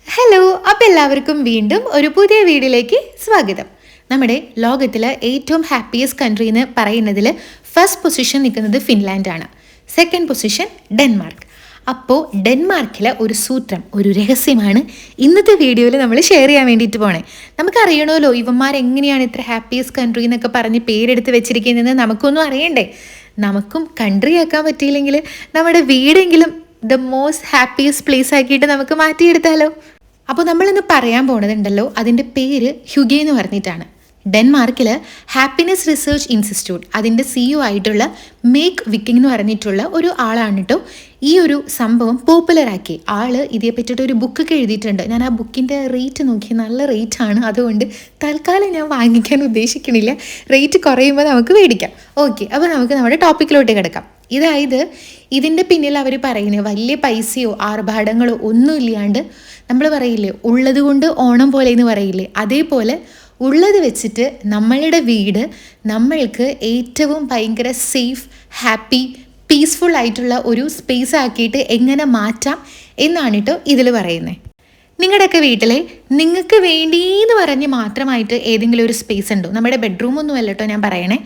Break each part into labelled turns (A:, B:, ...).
A: Hello, അപ്പോൾ എല്ലാവർക്കും വീണ്ടും ഒരു പുതിയ വീഡിയോയിലേക്ക് സ്വാഗതം. നമ്മുടെ ലോകത്തിലെ ഏറ്റവും ഹാപ്പിയസ്റ്റ് കൺട്രി എന്ന് പറയുന്നതിൽ ഫസ്റ്റ് പൊസിഷൻ നിൽക്കുന്നത് ഫിൻലാൻഡാണ്. Second position Denmark. അപ്പോൾ ഡെൻമാർക്കിലെ ഒരു സൂത്രം, ഒരു രഹസ്യമാണ് ഇന്നത്തെ വീഡിയോയിൽ നമ്മൾ ഷെയർ ചെയ്യാൻ വേണ്ടിയിട്ട് പോണേ. നമുക്കറിയണമല്ലോ ഇവന്മാരെങ്ങനെയാണ് ഇത്ര ഹാപ്പിയസ്റ്റ് കൺട്രി എന്നൊക്കെ പറഞ്ഞ് പേരെടുത്ത് വെച്ചിരിക്കുന്നതെന്ന് നമുക്കൊന്നും അറിയണ്ടേ. നമുക്കും കൺട്രി ആക്കാൻ പറ്റിയില്ലെങ്കിൽ നമ്മുടെ വീടെങ്കിലും ദ മോസ്റ്റ് ഹാപ്പിയസ്റ്റ് പ്ലേസ് ആക്കിയിട്ട് നമുക്ക് മാറ്റിയെടുത്താലോ. അപ്പോൾ നമ്മളിന്ന് പറയാൻ പോണതുണ്ടല്ലോ, അതിൻ്റെ പേര് ഹ്യുഗെ എന്ന് പറഞ്ഞിട്ടാണ്. ഡെൻമാർക്കിൽ ഹാപ്പിനെസ് റിസർച്ച് ഇൻസ്റ്റിറ്റ്യൂട്ട് അതിൻ്റെ CEO ആയിട്ടുള്ള മേക്ക് വിക്കിംഗ് എന്ന് പറഞ്ഞിട്ടുള്ള ഒരു ആളാണ് കേട്ടോ ഈ ഒരു സംഭവം പോപ്പുലറാക്കി. ആള് ഇതേ പറ്റിയിട്ട് ഒരു ബുക്കൊക്കെ എഴുതിയിട്ടുണ്ട്. ഞാൻ ആ ബുക്കിൻ്റെ റേറ്റ് നോക്കി, നല്ല റേറ്റാണ്. അതുകൊണ്ട് തൽക്കാലം ഞാൻ വാങ്ങിക്കാൻ ഉദ്ദേശിക്കണില്ല. റേറ്റ് കുറയുമ്പോൾ നമുക്ക് മേടിക്കാം. ഓക്കെ, അപ്പോൾ നമുക്ക് നമ്മുടെ ടോപ്പിക്കിലോട്ട് കിടക്കാം. ഇതായത് ഇതിൻ്റെ പിന്നിൽ അവർ പറയുന്നത് വലിയ പൈസയോ ആർഭാടങ്ങളോ ഒന്നും ഇല്ലാണ്ട്, നമ്മൾ പറയില്ലേ ഉള്ളത് കൊണ്ട് ഓണം പോലെ എന്ന് പറയില്ലേ, അതേപോലെ ഉള്ളത് വെച്ചിട്ട് നമ്മളുടെ വീട് നമ്മൾക്ക് ഏറ്റവും ഭയങ്കര സേഫ്, ഹാപ്പി, പീസ്ഫുൾ ആയിട്ടുള്ള ഒരു സ്പേസ് ആക്കിയിട്ട് എങ്ങനെ മാറ്റാം എന്നാണ് കേട്ടോ ഇതിൽ പറയുന്നത്. നിങ്ങളുടെയൊക്കെ വീട്ടിലെ നിങ്ങൾക്ക് വേണ്ടിയെന്ന് പറഞ്ഞ് മാത്രമായിട്ട് ഏതെങ്കിലും ഒരു സ്പേസ് ഉണ്ടോ? നമ്മുടെ ബെഡ്റൂമൊന്നും അല്ല കേട്ടോ ഞാൻ പറയണേ.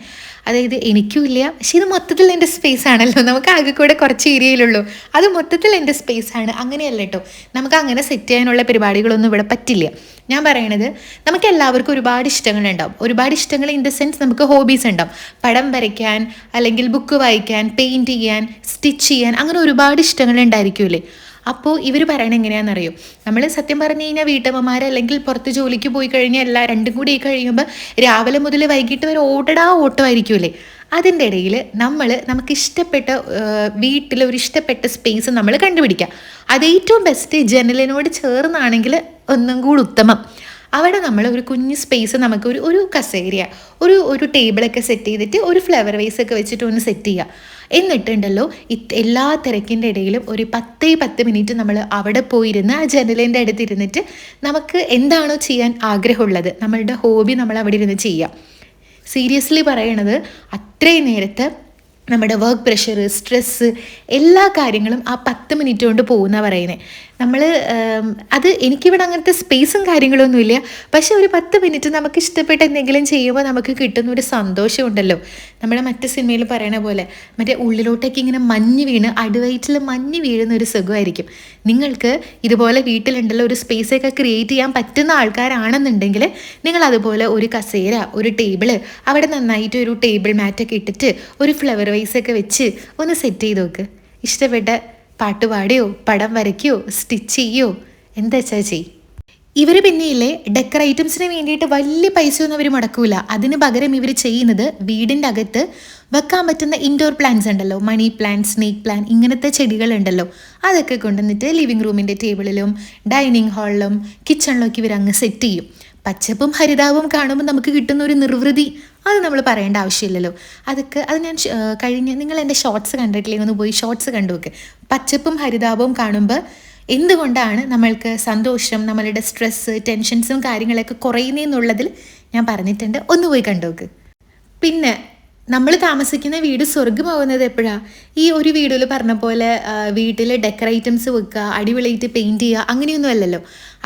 A: അതായത് എനിക്കും ഇല്ല, പക്ഷെ ഇത് മൊത്തത്തിൽ എൻ്റെ സ്പേസ് ആണല്ലോ. നമുക്ക് ആകെ കൂടെ കുറച്ച് ഏരിയയിലുള്ളൂ, അത് മൊത്തത്തിൽ എൻ്റെ സ്പേസ് ആണ്. അങ്ങനെയല്ല കേട്ടോ, നമുക്ക് അങ്ങനെ സെറ്റ് ചെയ്യാനുള്ള പരിപാടികളൊന്നും ഇവിടെ പറ്റില്ല. ഞാൻ പറയണത്, നമുക്ക് എല്ലാവർക്കും ഒരുപാട് ഇഷ്ടങ്ങളുണ്ടാവും. ഒരുപാട് ഇഷ്ടങ്ങൾ ഇൻ ദ സെൻസ് നമുക്ക് ഹോബീസ് ഉണ്ടാവും. പടം വരയ്ക്കാൻ, അല്ലെങ്കിൽ ബുക്ക് വായിക്കാൻ, പെയിൻറ്റ് ചെയ്യാൻ, സ്റ്റിച്ച് ചെയ്യാൻ, അങ്ങനെ ഒരുപാട് ഇഷ്ടങ്ങൾ ഉണ്ടായിരിക്കുമല്ലേ. അപ്പോൾ ഇവർ പറയണത് എങ്ങനെയാണെന്നറിയോ, നമ്മൾ സത്യം പറഞ്ഞു കഴിഞ്ഞാൽ വീട്ടമ്മമാർ അല്ലെങ്കിൽ പുറത്ത് ജോലിക്ക് പോയി കഴിഞ്ഞാൽ രണ്ടും കൂടി കഴിയുമ്പോൾ രാവിലെ മുതൽ വൈകിട്ട് വരെ ഓട്ടമായിരിക്കുമല്ലേ. അതിൻ്റെ ഇടയിൽ നമുക്ക് ഇഷ്ടപ്പെട്ട വീട്ടിൽ ഒരു ഇഷ്ടപ്പെട്ട സ്പേസ് നമ്മൾ കണ്ടുപിടിക്കുക. അത് ഏറ്റവും ബെസ്റ്റ് ജനലിനോട് ചേർന്നാണെങ്കിൽ ഒന്നും കൂടി ഉത്തമം. അവിടെ നമ്മൾ ഒരു കുഞ്ഞ് സ്പേസ് നമുക്ക് ഒരു കസേര, ഒരു ടേബിളൊക്കെ സെറ്റ് ചെയ്തിട്ട് ഒരു ഫ്ലവർ വേസ് ഒക്കെ വെച്ചിട്ട് ഒന്ന് സെറ്റ് ചെയ്യുക. എന്നിട്ടുണ്ടല്ലോ എല്ലാ തിരക്കിൻ്റെ ഇടയിലും ഒരു 10 മിനിറ്റ് നമ്മൾ അവിടെ പോയിരുന്ന് ആ ജനലിൻ്റെ അടുത്തിരുന്നിട്ട് നമുക്ക് എന്താണോ ചെയ്യാൻ ആഗ്രഹമുള്ളത്, നമ്മളുടെ ഹോബി നമ്മൾ അവിടെ ഇരുന്ന് ചെയ്യാം. സീരിയസ്ലി പറയണത്, അത്രയും നേരത്തെ നമ്മുടെ വർക്ക് പ്രഷർ, സ്ട്രെസ്സ്, എല്ലാ കാര്യങ്ങളും ആ 10 മിനിറ്റ് കൊണ്ട് പോകുന്ന പറയുന്നത്. അത് എനിക്കിവിടെ അങ്ങനത്തെ സ്പേസും കാര്യങ്ങളൊന്നുമില്ല, പക്ഷെ ഒരു 10 മിനിറ്റ് നമുക്ക് ഇഷ്ടപ്പെട്ട എന്തെങ്കിലും ചെയ്യുമ്പോൾ നമുക്ക് കിട്ടുന്ന ഒരു സന്തോഷമുണ്ടല്ലോ. നമ്മുടെ മറ്റു സിനിമയിൽ പറയണ പോലെ മറ്റേ ഉള്ളിലോട്ടേക്ക് ഇങ്ങനെ മഞ്ഞ് വീണ് അടിവയറ്റിൽ മഞ്ഞ് വീഴുന്ന ഒരു സുഖമായിരിക്കും. നിങ്ങൾക്ക് ഇതുപോലെ വീട്ടിലുണ്ടല്ലോ ഒരു സ്പേസൊക്കെ ക്രിയേറ്റ് ചെയ്യാൻ പറ്റുന്ന ആൾക്കാരാണെന്നുണ്ടെങ്കിൽ നിങ്ങൾ അതുപോലെ ഒരു കസേര, ഒരു ടേബിള്, അവിടെ നന്നായിട്ട് ഒരു ടേബിൾ മാറ്റൊക്കെ ഇട്ടിട്ട് ഒരു ഫ്ലവർ വൈസൊക്കെ വെച്ച് ഒന്ന് സെറ്റ് ചെയ്ത് നോക്ക്. ഇഷ്ടപ്പെട്ട പാട്ട് പാടിയോ, പടം വരയ്ക്കോ, സ്റ്റിച്ച് ചെയ്യോ, എന്താ വെച്ചാൽ ചെയ്യും. ഇവർ പിന്നെയില്ലേ ഡെക്കർ ഐറ്റംസിന് വേണ്ടിയിട്ട് വലിയ പൈസയൊന്നും അവർ മുടക്കൂല. അതിന് പകരം ഇവർ ചെയ്യുന്നത് വീടിൻ്റെ അകത്ത് വെക്കാൻ പറ്റുന്ന ഇൻഡോർ പ്ലാന്റ്സ് ഉണ്ടല്ലോ, മണി പ്ലാന്റ്, സ്നേക്ക് പ്ലാന്റ്, ഇങ്ങനത്തെ ചെടികളുണ്ടല്ലോ, അതൊക്കെ കൊണ്ടുവന്നിട്ട് ലിവിങ് റൂമിൻ്റെ ടേബിളിലും ഡൈനിങ് ഹാളിലും കിച്ചണിലൊക്കെ ഇവർ അങ്ങ് സെറ്റ് ചെയ്യും. പച്ചപ്പും ഹരിതാവും കാണുമ്പോൾ നമുക്ക് കിട്ടുന്ന ഒരു നിർവൃതി, അത് നമ്മൾ പറയേണ്ട ആവശ്യമില്ലല്ലോ. അത് ഞാൻ നിങ്ങൾ എൻ്റെ ഷോർട്സ് കണ്ടിട്ടില്ലെങ്കിൽ ഒന്ന് പോയി ഷോർട്സ് കണ്ടു നോക്ക്. പച്ചപ്പും ഹരിതാപവും കാണുമ്പോൾ എന്തുകൊണ്ടാണ് നമ്മൾക്ക് സന്തോഷം, നമ്മളുടെ സ്ട്രെസ്സ്, ടെൻഷൻസും കാര്യങ്ങളൊക്കെ കുറയുന്നതെന്നുള്ളതിൽ ഞാൻ പറഞ്ഞിട്ടുണ്ട്, ഒന്ന് പോയി കണ്ടു നോക്ക്. പിന്നെ നമ്മൾ താമസിക്കുന്ന വീട് സ്വർഗമാവുന്നത് എപ്പോഴാണ്? ഈ ഒരു വീഡിയോയിൽ പറഞ്ഞ പോലെ വീട്ടിൽ ഡെക്കർ ഐറ്റംസ് വെക്കുക, അടിപൊളിയായിട്ട് പെയിൻറ്റ് ചെയ്യുക, അങ്ങനെയൊന്നും അല്ലല്ലോ.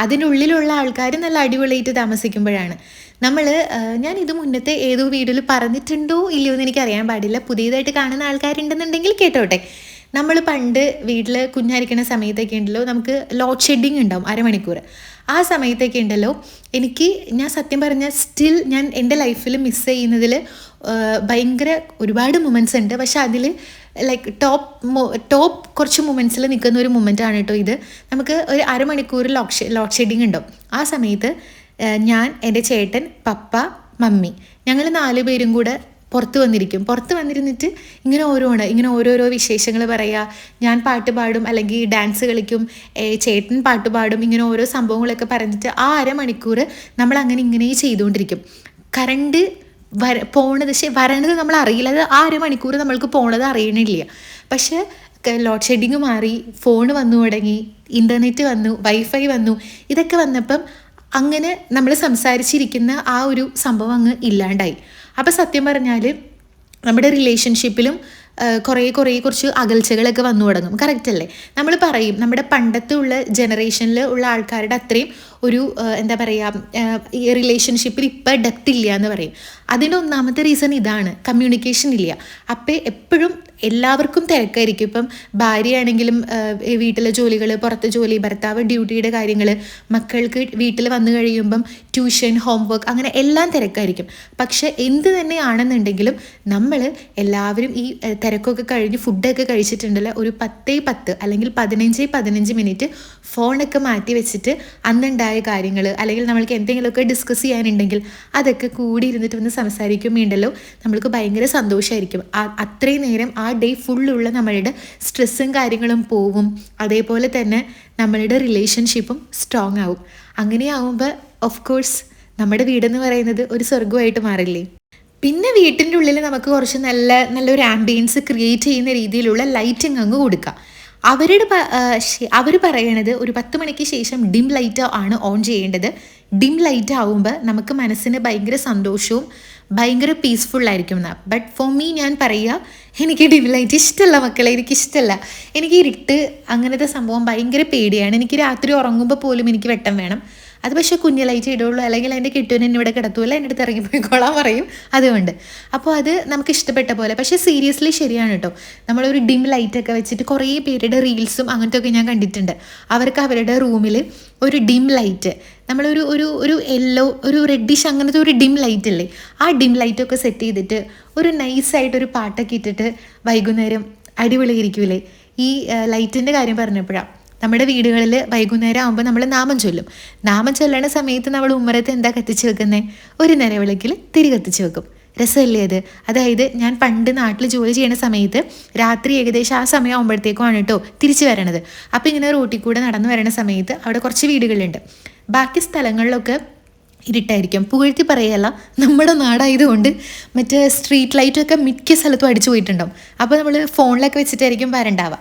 A: അതിനുള്ളിലുള്ള ആൾക്കാർ നല്ല അടിപൊളിയായിട്ട് താമസിക്കുമ്പോഴാണ്. ഞാൻ ഇത് മുന്നത്തെ ഏതോ വീഡിയോയിൽ പറഞ്ഞിട്ടുണ്ടോ ഇല്ലയോ എന്ന് എനിക്കറിയാൻ പാടില്ല. പുതിയതായിട്ട് കാണുന്ന ആൾക്കാരുണ്ടെന്നുണ്ടെങ്കിൽ കേട്ടോട്ടെ. നമ്മൾ പണ്ട് വീട്ടിൽ കുഞ്ഞായിരിക്കുന്ന സമയത്തൊക്കെ ഉണ്ടല്ലോ, നമുക്ക് ലോഡ് ഷെഡിങ് ഉണ്ടാവും അരമണിക്കൂർ. ആ സമയത്തൊക്കെ ഉണ്ടല്ലോ, ഞാൻ സത്യം പറഞ്ഞാൽ സ്റ്റിൽ ഞാൻ എൻ്റെ ലൈഫിൽ മിസ് ചെയ്യുന്നതിൽ ഭയങ്കര ഒരുപാട് മൊമെൻറ്റ്സ് ഉണ്ട്. പക്ഷെ അതിൽ ലൈക്ക് ടോപ്പ് കുറച്ച് മൊമെൻറ്റ്സിൽ നിൽക്കുന്ന ഒരു മൊമെൻ്റാണ് കേട്ടോ ഇത്. നമുക്ക് ഒരു അരമണിക്കൂർ ലോഡ് ഷെഡിങ് ഉണ്ടാവും. ആ സമയത്ത് ഞാൻ, എൻ്റെ ചേട്ടൻ, പപ്പ, മമ്മി, ഞങ്ങൾ 4 പേരും കൂടെ പുറത്ത് വന്നിരുന്നിട്ട് ഇങ്ങനെ ഓരോരോ വിശേഷങ്ങൾ പറയുക. ഞാൻ പാട്ട് പാടും, അല്ലെങ്കിൽ ഡാൻസ് കളിക്കും, ചേട്ടൻ പാട്ട് പാടും, ഇങ്ങനെ ഓരോ സംഭവങ്ങളൊക്കെ പറഞ്ഞിട്ട് ആ അരമണിക്കൂർ നമ്മൾ ഇങ്ങനെ ചെയ്തുകൊണ്ടിരിക്കും. കറണ്ട് വരണത് നമ്മൾ അറിയില്ല. അത് ആ അരമണിക്കൂർ നമ്മൾക്ക് പോണത് അറിയണില്ല. പക്ഷേ ലോഡ് ഷെഡിങ് മാറി, ഫോൺ വന്നു തുടങ്ങി, ഇൻ്റർനെറ്റ് വന്നു, വൈഫൈ വന്നു, ഇതൊക്കെ വന്നപ്പം അങ്ങനെ നമ്മൾ സംസാരിച്ചിരിക്കുന്ന ആ ഒരു സംഭവം അങ്ങ് ഇല്ലാണ്ടായി. അപ്പോൾ സത്യം പറഞ്ഞാൽ നമ്മുടെ റിലേഷൻഷിപ്പിലും കുറച്ച് അകൽച്ചകളൊക്കെ വന്നു തുടങ്ങും. കറക്റ്റ് അല്ലേ? നമ്മൾ പറയും നമ്മുടെ പണ്ടത്തെ ഉള്ള ജനറേഷനിൽ ഉള്ള ആൾക്കാരുടെ അത്രയും ഒരു എന്താ പറയുക, ഈ റിലേഷൻഷിപ്പിൽ ഇപ്പം ഡെപ്ത് ഇല്ല എന്ന് പറയും. അതിൻ്റെ ഒന്നാമത്തെ റീസൺ ഇതാണ്, കമ്മ്യൂണിക്കേഷൻ ഇല്ല. അപ്പം എപ്പോഴും എല്ലാവർക്കും തിരക്കായിരിക്കും. ഇപ്പം ഭാര്യയാണെങ്കിലും വീട്ടിലെ ജോലികൾ, പുറത്തെ ജോലി, ഭർത്താവ് ഡ്യൂട്ടിയുടെ കാര്യങ്ങൾ, മക്കൾക്ക് വീട്ടിൽ വന്നു കഴിയുമ്പം ട്യൂഷൻ, ഹോംവർക്ക്, അങ്ങനെ എല്ലാം തിരക്കായിരിക്കും. പക്ഷെ എന്ത് തന്നെയാണെന്നുണ്ടെങ്കിലും നമ്മൾ എല്ലാവരും ഈ തിരക്കൊക്കെ കഴിഞ്ഞ് ഫുഡൊക്കെ കഴിച്ചിട്ടുണ്ടല്ലോ, ഒരു 10 അല്ലെങ്കിൽ 15 മിനിറ്റ് ഫോണൊക്കെ മാറ്റി വെച്ചിട്ട് അന്നുണ്ടായ കാര്യങ്ങൾ, അല്ലെങ്കിൽ നമ്മൾക്ക് എന്തെങ്കിലുമൊക്കെ ഡിസ്കസ് ചെയ്യാനുണ്ടെങ്കിൽ അതൊക്കെ കൂടി ഇരുന്നിട്ട് ഒന്ന് സംസാരിക്കുമ്പോണ്ടല്ലോ നമ്മൾക്ക് ഭയങ്കര സന്തോഷമായിരിക്കും. അത്രയും നേരം ആ ഡേ ഫുള്ളുള്ള നമ്മളുടെ സ്ട്രെസ്സും കാര്യങ്ങളും പോവും. അതേപോലെ തന്നെ നമ്മളുടെ റിലേഷൻഷിപ്പും സ്ട്രോങ് ആവും. അങ്ങനെയാവുമ്പോൾ ഓഫ് കോഴ്സ് നമ്മുടെ വീടെന്ന് പറയുന്നത് ഒരു സ്വർഗമായിട്ട് മാറില്ലേ. പിന്നെ വീട്ടിൻ്റെ ഉള്ളിൽ നമുക്ക് കുറച്ച് നല്ലൊരു ആംബിയൻസ് ക്രിയേറ്റ് ചെയ്യുന്ന രീതിയിലുള്ള ലൈറ്റിംഗ് അങ്ങ് കൊടുക്കുക. അവർ പറയണത് ഒരു 10 മണിക്ക് ശേഷം ഡിം ലൈറ്റ് ആണ് ഓൺ ചെയ്യേണ്ടത്. ഡിം ലൈറ്റ് ആവുമ്പോൾ നമുക്ക് മനസ്സിന് ഭയങ്കര സന്തോഷവും ഭയങ്കര പീസ്ഫുള്ളായിരിക്കും എന്നാണ്. ബട്ട് ഫോർ മീ, ഞാൻ പറയുക, എനിക്ക് ഡിം ലൈറ്റ് ഇഷ്ടമല്ല മക്കളെ, എനിക്കിഷ്ടമല്ല. എനിക്ക് ഇരുട്ട് അങ്ങനത്തെ സംഭവം ഭയങ്കര പേടിയാണ്. എനിക്ക് രാത്രി ഉറങ്ങുമ്പോൾ പോലും എനിക്ക് വെട്ടം വേണം. അത് പക്ഷേ കുഞ്ഞ് ലൈറ്റ് ഇടുള്ളൂ, അല്ലെങ്കിൽ എൻ്റെ കെട്ടുവിനെ ഇവിടെ കിടത്തൂല്ല, എൻ്റെ അടുത്ത് ഇറങ്ങിപ്പോയിക്കോളാൻ പറയും. അതുകൊണ്ട് അപ്പോൾ അത് നമുക്ക് ഇഷ്ടപ്പെട്ട പോലെ. പക്ഷേ സീരിയസ്ലി ശരിയാണ് കേട്ടോ. നമ്മളൊരു ഡിം ലൈറ്റൊക്കെ വെച്ചിട്ട് കുറേ പേരുടെ റീൽസും അങ്ങനത്തെ ഒക്കെ ഞാൻ കണ്ടിട്ടുണ്ട്. അവർക്ക് അവരുടെ റൂമിൽ ഒരു ഡിം ലൈറ്റ്, നമ്മളൊരു ഒരു ഒരു യെല്ലോ, ഒരു റെഡിഷ് അങ്ങനത്തെ ഒരു ഡിം ലൈറ്റ് അല്ലേ, ആ ഡിം ലൈറ്റൊക്കെ സെറ്റ് ചെയ്തിട്ട് ഒരു നൈസായിട്ടൊരു പാട്ടൊക്കെ ഇട്ടിട്ട് വൈകുന്നേരം അടിപൊളിയായിരിക്കൂലേ. ഈ ലൈറ്റിൻ്റെ കാര്യം പറഞ്ഞപ്പോഴാണ്, നമ്മുടെ വീടുകളിൽ വൈകുന്നേരം ആകുമ്പോൾ നമ്മൾ നാമം ചൊല്ലും. നാമം ചൊല്ലണ സമയത്ത് നമ്മൾ ഉമ്മറത്ത് എന്താ കത്തിച്ച് വെക്കുന്നത്? ഒരു നിലവിളക്കിൽ തിരി കത്തിച്ച് വെക്കും. രസമല്ലേ അത്? അതായത് ഞാൻ പണ്ട് നാട്ടിൽ ജോലി ചെയ്യുന്ന സമയത്ത് രാത്രി ഏകദേശം ആ സമയം ആകുമ്പോഴത്തേക്കുമാണ് കേട്ടോ തിരിച്ചു വരണത്. അപ്പോൾ ഇങ്ങനെ റോട്ടിൽ കൂടെ നടന്നു വരണ സമയത്ത് അവിടെ കുറച്ച് വീടുകളുണ്ട്. ബാക്കി സ്ഥലങ്ങളിലൊക്കെ ഇരുട്ടായിരിക്കും. പുകഴ്ത്തി പറയല്ല, നമ്മുടെ നാടായതുകൊണ്ട് മറ്റേ സ്ട്രീറ്റ് ലൈറ്റൊക്കെ മിക്ക സ്ഥലത്തും അടിച്ചു പോയിട്ടുണ്ടാവും. അപ്പോൾ നമ്മൾ ഫോണിലൊക്കെ വെച്ചിട്ടായിരിക്കും വരണ്ടാവുക.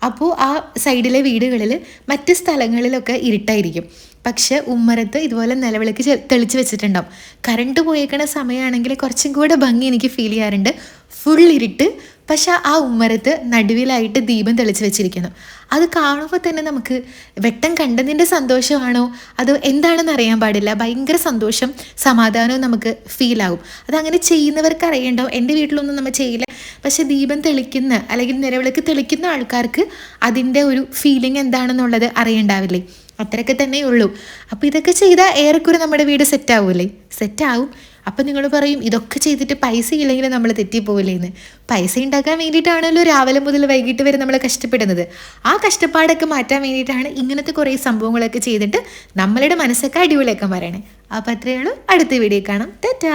A: അപ്പോൾ ആ സൈഡിലെ വീടുകളിൽ മറ്റ് സ്ഥലങ്ങളിലൊക്കെ ഇരുട്ടായിരിക്കും. പക്ഷെ ഉമ്മറത്ത് ഇതുപോലെ നിലവിളക്ക് തെളിച്ച് വെച്ചിട്ടുണ്ടാവും. കറണ്ട് പോയേക്കണ സമയമാണെങ്കിൽ കുറച്ചും കൂടെ ഭംഗി എനിക്ക് ഫീൽ ചെയ്യാറുണ്ട്. ഫുൾ ഇരുട്ട്, പക്ഷെ ആ ഉമ്മറത്ത് നടുവിലായിട്ട് ദീപം തെളിച്ച് വെച്ചിരിക്കുന്നു. അത് കാണുമ്പോൾ തന്നെ നമുക്ക് വെട്ടം കണ്ടതിൻ്റെ സന്തോഷമാണോ അതോ എന്താണെന്ന് അറിയാൻ പാടില്ല, ഭയങ്കര സന്തോഷം, സമാധാനവും നമുക്ക് ഫീലാവും. അതങ്ങനെ ചെയ്യുന്നവർക്ക് അറിയണ്ടാവും. എൻ്റെ വീട്ടിലൊന്നും നമ്മൾ ചെയ്യില്ല, പക്ഷെ ദീപം തെളിക്കുന്ന അല്ലെങ്കിൽ നിലവിളക്ക് തെളിക്കുന്ന ആൾക്കാർക്ക് അതിൻ്റെ ഒരു ഫീലിംഗ് എന്താണെന്നുള്ളത് അറിയണ്ടാവില്ലേ. അത്രയൊക്കെ തന്നെ ഉള്ളൂ. അപ്പോൾ ഇതൊക്കെ ചെയ്താൽ ഏറെക്കുറെ നമ്മുടെ വീട് സെറ്റാവൂലേ? സെറ്റാവും. അപ്പം നിങ്ങൾ പറയും, ഇതൊക്കെ ചെയ്തിട്ട് പൈസ ഇല്ലെങ്കിൽ നമ്മൾ തെറ്റിപ്പോവില്ലേ എന്ന്. പൈസ ഉണ്ടാക്കാൻ വേണ്ടിയിട്ടാണല്ലോ രാവിലെ മുതൽ വൈകിട്ട് വരെ നമ്മൾ കഷ്ടപ്പെടുന്നത്. ആ കഷ്ടപ്പാടൊക്കെ മാറ്റാൻ വേണ്ടിയിട്ടാണ് ഇങ്ങനത്തെ കുറേ സംഭവങ്ങളൊക്കെ ചെയ്തിട്ട് നമ്മളുടെ മനസ്സൊക്കെ അടിപൊളിയാക്കാൻ പറയണേ. അപ്പോൾ അത്രയേ ഉള്ളൂ. അടുത്ത വീഡിയോ കാണാം. തെറ്റാ.